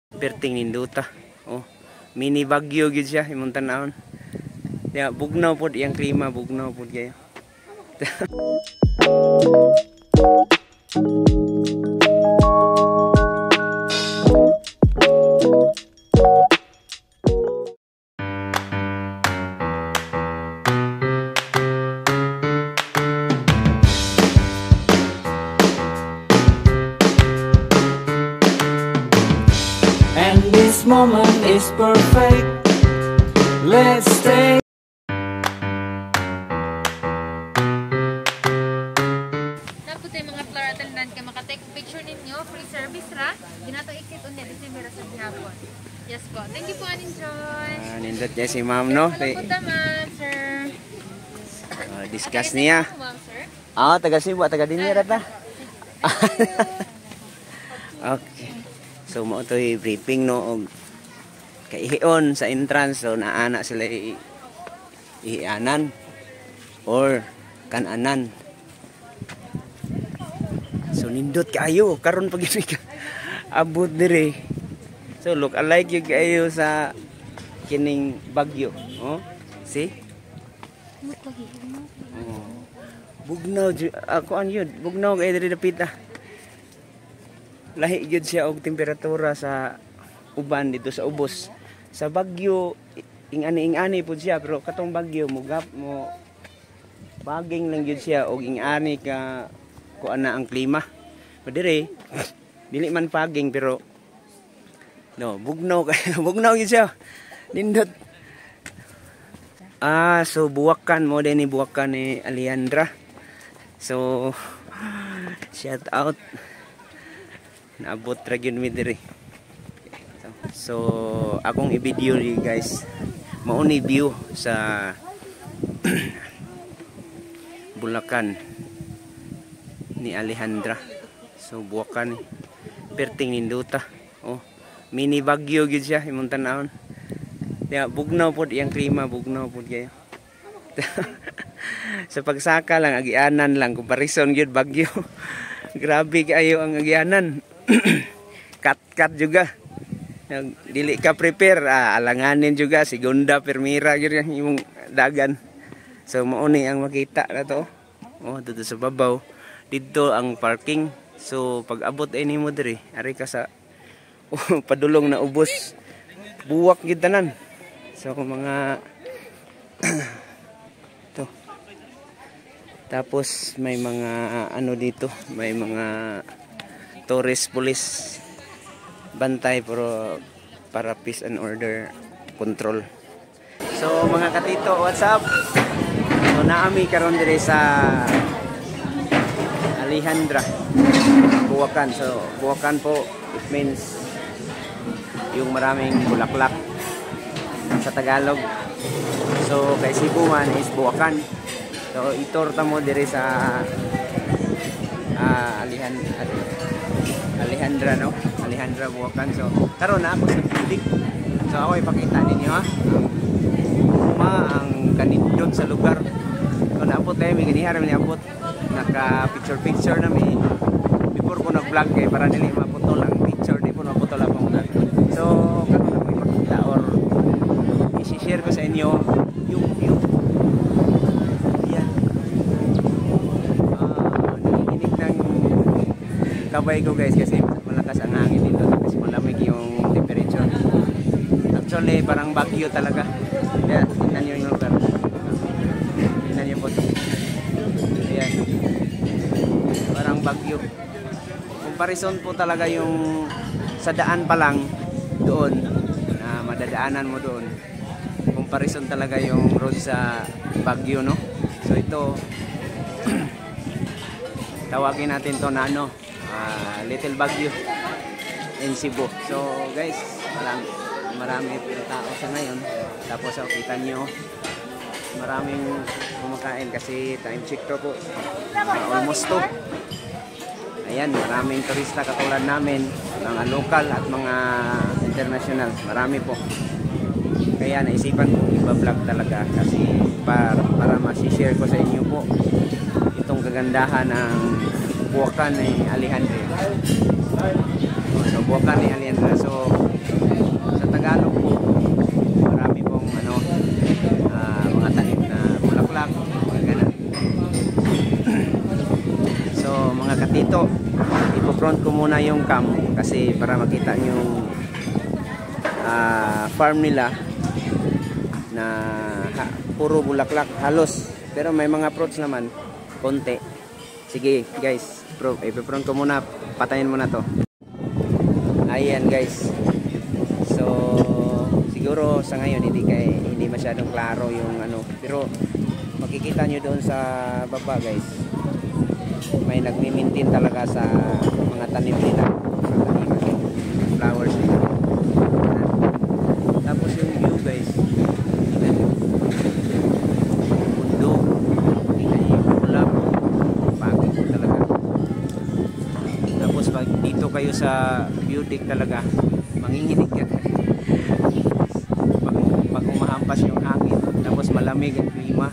Perting ninduta. Oh, mini bagyo gid siya imong tan-awon. Ya bugnaw pod iyang klima, bugnaw pod kayo. And this moment is perfect. Let's stay. Napot ay mga flower attendant ka makatake picture ninyo, free service ra. Ginato exit on net December sa gihapon. Yes po. Thank you po Anin Joy. Nindot niya si ma'am no. Ma'am, sir. Discuss niya. Ma'am, sir. Taga Cebu, taga Dinira ta. Okay. So mo to briefing no og kaihion sa entrance, so naana sila ihianan or kananan. So nindot kaayo karon pag abot dire. So look alike yung kayo sa kining bagyo. Oh, see? Oh. Bugnaw ako an yun. Bugnaw kay diri dapit ah. Lahi gyud siya og temperatura sa uban dito sa ubos. Sa bagyo ingani pud siya, pero katong bagyo mo baging lang gyud siya og ingani ka kuan na ang klima. Padire dili man paging pero no, bugnaw kay bugnaw gyud siya. Nindot. So buwakan mo din ni buwakan ni Alejandra. So shout out. Naabot ra gyud mi diri. So akong i-video ni guys. Mao ni view sa Bulacan ni Alejandra. So buwakan perting ninduta. Oh, mini bagyo gyud siya imong tan-awon. Ya bugnaw pod iyang klima, bugnaw pod kayo. Sa pagsaka lang agianan lang comparison gyud bagyo. Grabe kayo ang agianan. Cut juga. Dili ka prepare, alanganin juga segunda permira gyud yung dagan. So mao ni ang makita na to. Oh, dito sa babaw. Dito ang parking. So pag abot ay nimo diri, ari ka sa padulong na ubos. Buwak gyud tanan. So mga to. Tapos may mga ano dito, may mga tourist police bantay para peace and order control. So mga katito, what's up? So naami karon dire sa Alejandra, Buwakan. So Buwakan po, it means yung maraming bulaklak sa Tagalog. So kay Cebu man is Buwakan. So itorta mo dire sa Alejandra no, Alejandra Buwakan. So karon na ako sa building. So ako ipakita ninyo ha ang kanindot sa lugar. So naabot tayo, may ganiharam niabot, naka picture na may before ko nag vlog kay para nili maputol ang picture, di po maputol ang vlog. So karon ako ipakita or i-share ko sa inyo yung view. Yan, nakikinig ng kabay ko guys kasi malakas ang hangin dito kasi malamig yung temperature. Actually parang bagyo talaga. Yan, tingnan nyo yung lugar. Tingnan nyo po. Ayan, parang bagyo. Comparison po talaga yung sa daan pa lang doon na madadaanan mo doon. Comparison talaga yung road sa Baguio no. So ito tawagin natin to na ano, Little Baguio in Cebu. So guys, marami tao sa ngayon. Tapos kita nyo maraming kumakain kasi time check to po, almost 2. Ayan, maraming turista katulad namin, mga local at mga international, marami po. Kaya naisipan ko i-vlog talaga kasi para ma-share ko sa inyo po itong kagandahan ng Buwakan ni Alejandra. So Buwakan ni Alejandra. So muna yung cam kasi para makita nyo yung farm nila na puro bulaklak halos, pero may mga fruits naman konti. Sige guys, ipiprone ko muna, patayin mo na to. Ayan guys, so siguro sa ngayon hindi masyadong klaro yung ano, pero makikita nyo doon sa baba guys, may nagmi-maintain talaga sa mga tanim nila, flowers nila. Tapos yung view guys, mundo, tingnan nyo yung ulap, pagod talaga. Tapos pag dito kayo sa view deck talaga, manginginig ka. Pag umahampas yung hangin, tapos malamig ang klima,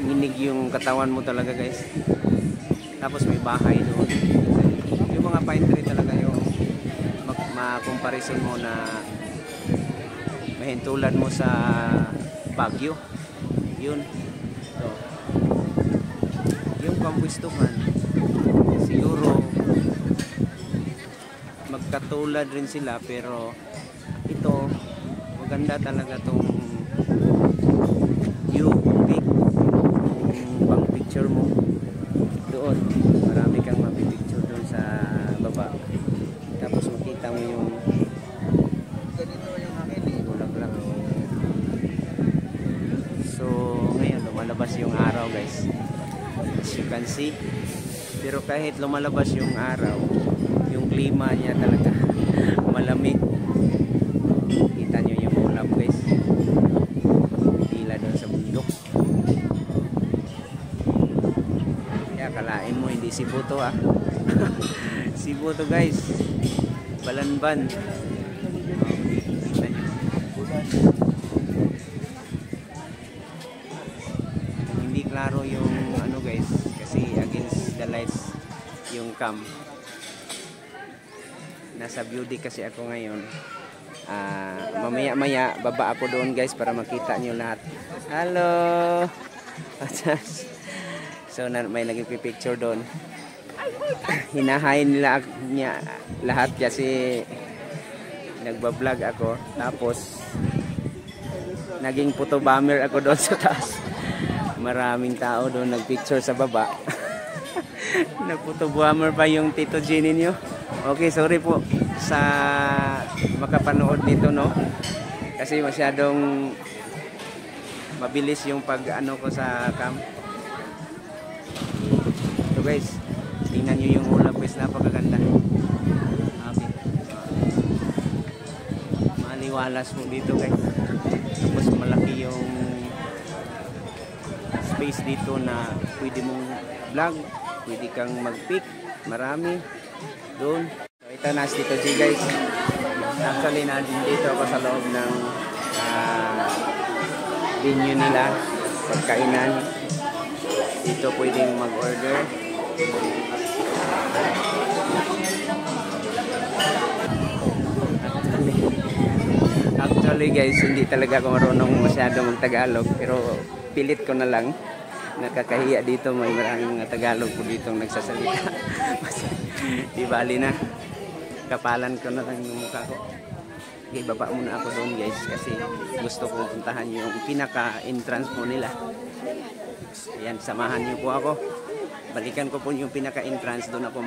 nginig yung katawan mo talaga guys. Tapos may bahay doon, yung mga pine tree talaga yung ma-comparison mo na mahintulan mo sa Baguio. Yun. So, yung pampustuhan siguro magkatulad rin sila, pero ito maganda talaga tong view pic, yung pang picture mo doon, marami kang mapipicture doon sa baba. Tapos makita mo yung bulaklak. So ngayon lumalabas yung araw guys, as you can see. Pero kahit lumalabas yung araw, yung klima niya talaga malamig. Kita nyo yung ulap guys, tila doon sa bundok. Kaya kalain mo hindi Cebu to Cebu to guys, Balanban. Hindi klaro yung ano guys, kasi against the lights yung cam. Nasa view deck kasi ako ngayon. Mamaya baba ako doon guys para makita nyo lahat. Hello. So may nagpipicture doon. Hinahain nila niya lahat kasi nagbablog ako. Tapos naging photo bomber ako doon sa taas. Maraming tao doon nagpicture sa baba. Nagphoto bomber pa yung Tito G ninyo. Okay, sorry po sa makapanood nito, no? Kasi masyadong mabilis yung pag ano ko sa cam. So guys, tingnan nyo yung ulap guys, napakaganda. Okay. Maliwalas mo dito guys. Tapos malaki yung space dito na pwede mong vlog, pwede kang mag-pick, marami doon. So ito na si Tito G guys. Actually nandito ako sa loob ng venue nila, pagkainan. Dito pwedeng mag-order. Actually guys, hindi talaga ako marunong masyado mag-Tagalog, pero pilit ko na lang. Nakakahiya dito, may maraming mga Tagalog po dito nagsasalita. Di bali na, kapalan ko na lang yung mukha ko. Okay, baba muna ako doon guys kasi gusto kong puntahan yung pinaka-entrance po nila. Ayan, samahan niyo po ako. Balikan ko po yung pinaka-entrance, doon ako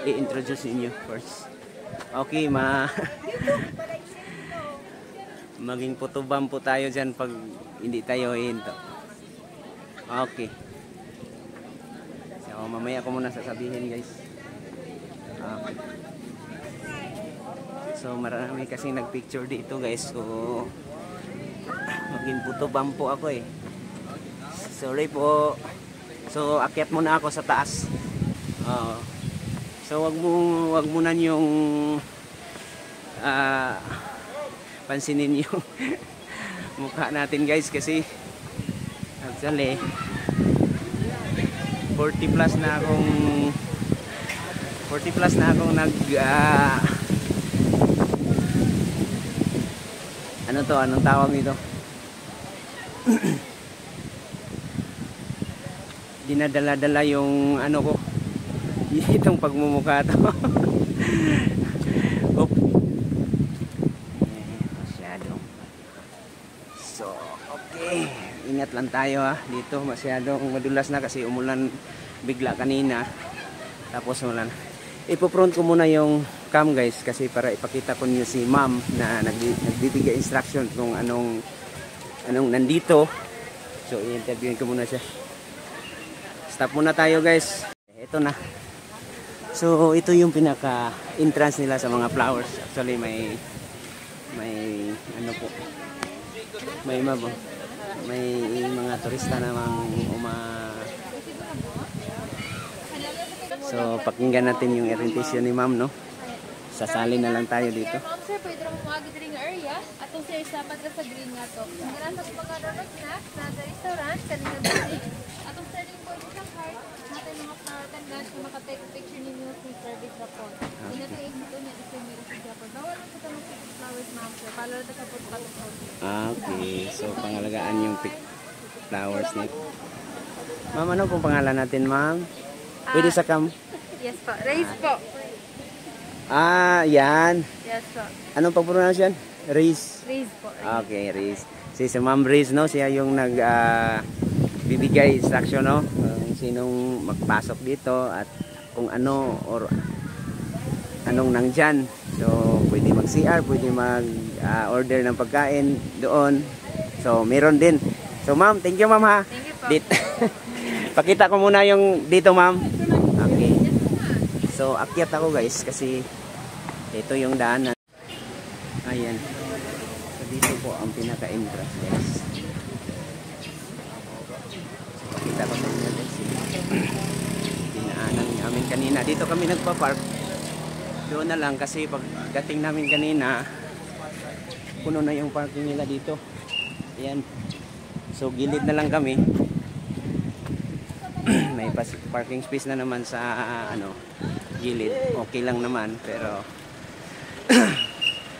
i-introduce niyo first. Okay, maging putubam po tayo dyan pag hindi tayo hinto. Okay. So, mamaya ko muna sasabihin guys. Okay. So, marami kasing nagpicture dito guys. So, maging putubam po ako eh. Sorry po. So, akyat muna ako sa taas. So, wag muna yung pansinin yung mukha natin guys kasi actually 40 plus na akong ano to, anong tawag nito? Dinadala-dala yung ano ko, itong pagmumukha to. Oop. Masyadong. So, okay. Ingat lang tayo ha. Dito masyadong madulas na kasi umulan bigla kanina. Tapos umulan. Ipo-front ko muna yung cam guys kasi para ipakita ko niyo si ma'am na nagbibigay instruction kung anong nandito. So, i-interviewin ko muna siya. Stop muna tayo guys. Ito na. So, ito yung pinaka-entrance nila sa mga flowers. Actually, may ano po. May mga turista namang So, pakinggan natin yung orientation ni ma'am, no? Sasali na lang tayo dito. Ma'am sir, pwede rin mawagi diri nga area. Atong sir, sapat ka sa green nga to. Ang ganasa sa mga donut snacks na sa restaurant, kanina building. Atong sir, yung pwede sa card. Natin mga flower lunch kung makatake picture ninyo free service na po. Hindi natin exit niya isa meron sa Japan. Bawal lang sa tamang flowers, ma'am sir. Palo na sa po Okay. So, pangalagaan yung flowers niya. Ma'am, ano pong pangalan natin, ma'am? Pwede sa cam? Yes po. Raise po. Yan. Yes po. Anong pag-pronounce yan? Riz. Raise po. Okay, Riz. Si Ma'am Riz, no? Siya yung bibigay instruction, no? Kung sinong magpasok dito at kung ano or anong nandyan. So, pwede mag-CR, pwede mag-order ng pagkain doon. So, meron din. So, ma'am, thank you, ma'am, ha? Thank you po. Pakita ko muna yung dito, ma'am. Okay. So, akyat ako, guys, kasi ito yung daanan. Ayan. So, dito po ang pinaka-entrance, guys. Pakita ko sa inyo, guys. Dinaanan namin kanina. Dito kami nagpa-park. Doon na lang kasi pagdating namin kanina, puno na yung parking nila dito. Ayan. So, gilid na lang kami. May parking space na naman sa gilid. Okay lang naman, pero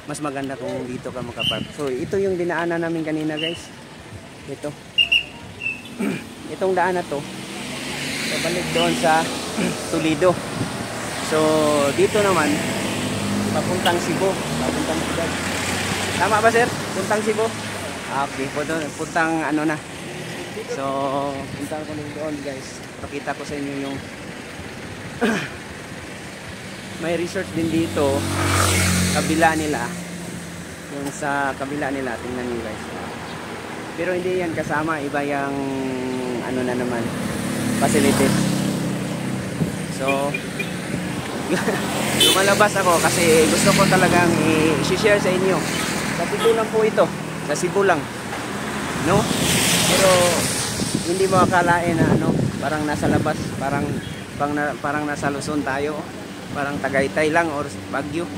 mas maganda kung dito ka makapark. So, ito yung dinaanan namin kanina, guys. Ito. Itong daan na to, pabalik doon sa Toledo. So, dito naman, papuntang Cebu. Papuntang Cebu. Tama ba, sir? Puntang Cebu? Okay, puntang ano na. So, puntang ko doon, guys. Pakita ko sa inyo yung may resort din dito kabila nila. Yung sa kabila nila, tingnan niyo, guys. Pero hindi yan kasama, iba yung ano na naman, facilities. So, lumalabas ako kasi gusto ko talagang i-share sa inyo. Sa Cebu lang po ito. Sa Cebu lang. No? Pero hindi mo akalain na parang nasa labas, parang nasa Luzon tayo, parang Tagaytay lang or Baguio.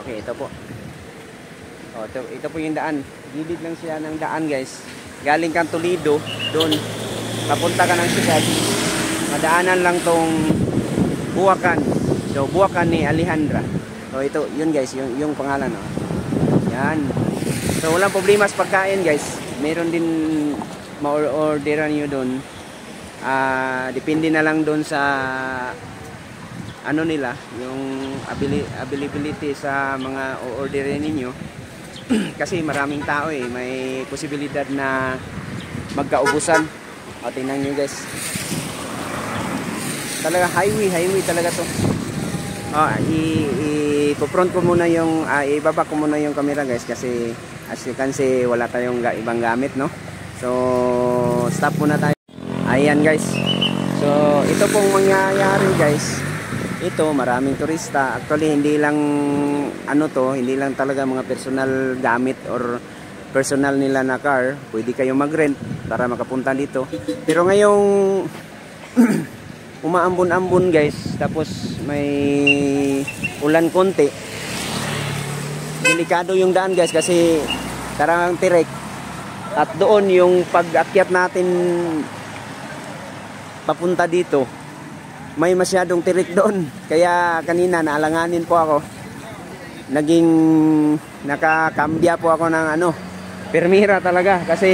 Okay, ito po. Oh, ito po yung daan. Gilid lang siya ng daan, guys. Galing kang Toledo, doon papunta ka ng Sigad. Madaanan lang tong Buwakan. So, Buwakan ni Alejandra. So, ito, yun, guys, yung pangalan, oh. Yan. So, walang problema sa pagkain, guys. Meron din ma-orderan nyo doon. Depende na lang doon sa ano nila, yung availability sa mga orderin ninyo. Kasi maraming tao may posibilidad na magkaubusan. O, tingnan nyo, guys. Talaga highway talaga to. I-front ko muna yung ibaba ko muna yung camera, guys, kasi as you can see wala tayong ibang gamit, no? So, stop muna tayo. Ayan, guys. So, ito pong mangyayari, guys. Ito, maraming turista. Actually, hindi lang hindi lang talaga mga personal gamit or personal nila na car. Pwede kayong mag-rent para makapunta dito. Pero ngayong umaambon-ambon, guys, tapos may ulan konti. Delikado yung daan, guys, kasi tarang tirek. At doon yung pag-akyat natin papunta dito, may masyadong tirik doon. Kaya kanina naalanganin po ako. Naging nakakambya po ako ng permira talaga. Kasi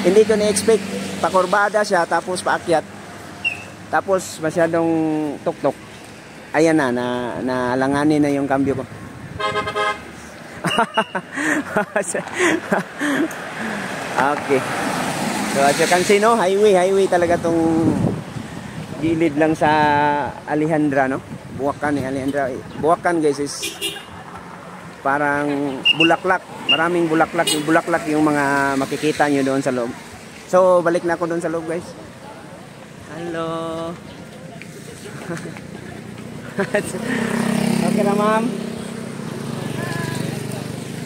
hindi ko na-expect. Pakurbada siya tapos paakyat. Tapos masyadong tuktok. Ayan na alanganin na yung cambio ko. Okay. So as you can see, no, highway talaga tong gilid lang sa Alejandra, no? Buwakan ni Alejandra. Buwakan guys is parang bulaklak. Maraming bulaklak. Yung bulaklak yung mga makikita nyo doon sa loob. So balik na ako doon sa loob guys. Hello. Okay na ma'am.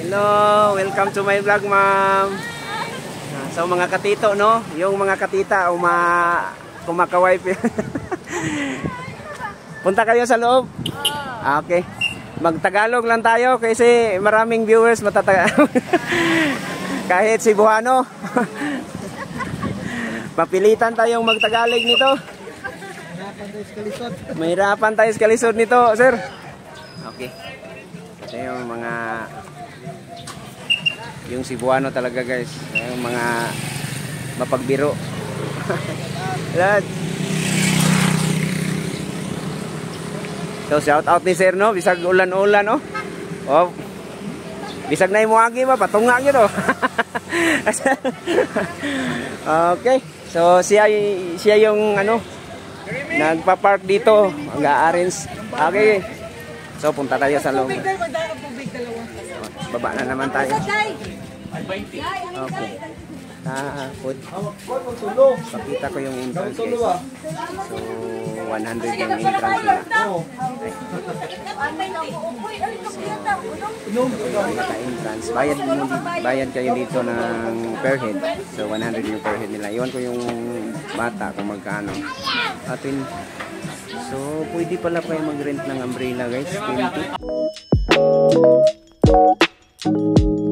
Hello, welcome to my vlog ma'am. So mga katito, no, yung mga katita kumaka-wife. Punta kayo sa loob. Okay. Magtagalog lang tayo kasi maraming viewers matatagalog. Kahit Cebuano. Papilitan tayong magtagalog nito. Mahirapan tayo sa kalisod nito, sir. Okay. Ito yung mga yung Cebuano talaga guys. Yung mga mapagbiro. Lahat. So shout out ni sir, no, bisag ulan-ulan, no. Oh. Bisag na imuagi ba patunga gyud oh. Okay. So siya yung ano nagpa-park dito, mag-arrange. Okay. So punta tayo sa loob. Baba na naman tayo. Okay. Food. Pakita ko yung entrance guys. So 100 yung entrance nila. Naka-entrance. Bayad kayo dito ng per head. So 100 yung per head nila. Iwan ko yung bata kung magkano. Atin. So pwede pala kayo mag-rent ng umbrella guys. 20.